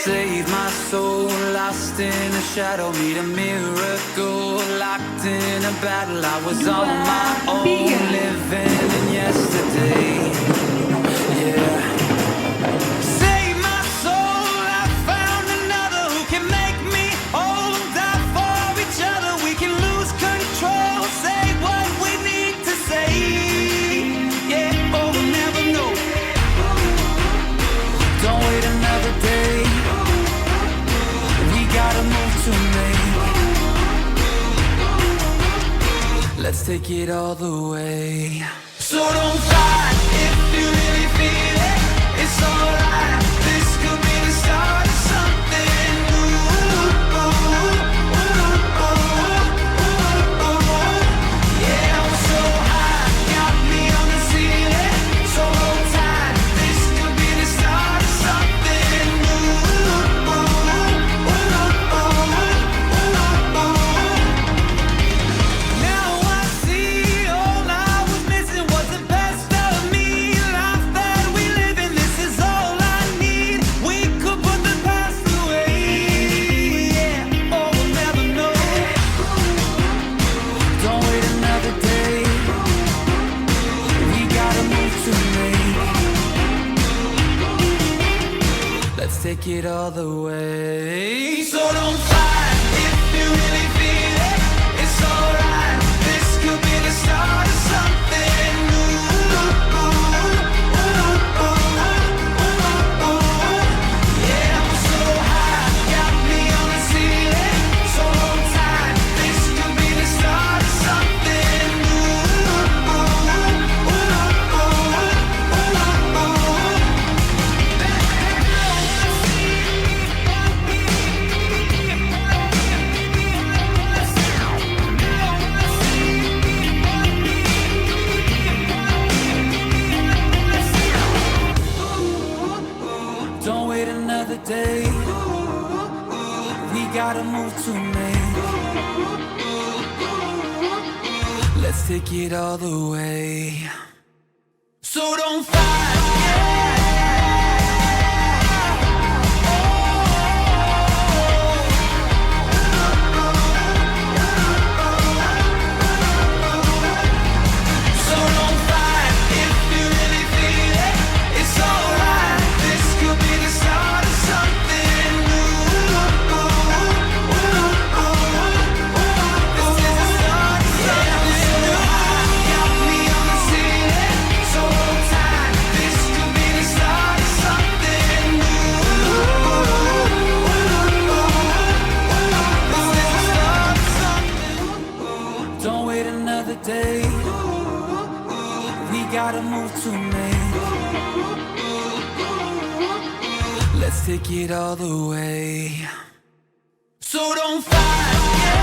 Save my soul, lost in a shadow, need a miracle, locked in a battle. I was on my own, living in yesterday. Yeah. Save my soul, I found another who can make me whole, die for each other. We can lose control, say what we need to say. Yeah, oh, we'll never know. Don't wait another day. Gotta move to me. Let's take it all the way. So don't fight if you really feel it. It's alright. This could be the start of something new. Yeah, I'm so high, got me on the ceiling. So hold tight. This could be the start of something new. Take it all the way. So don't fight if you really feel it. It's alright. This could be the start of something new. Yeah, I'm so high, got me on the ceiling. So hold tight. This could be the start of something new. Don't wait another day. We gotta move to me. Let's take it all the way. So don't fight. Day. We gotta move to me. Let's take it all the way. So don't fight.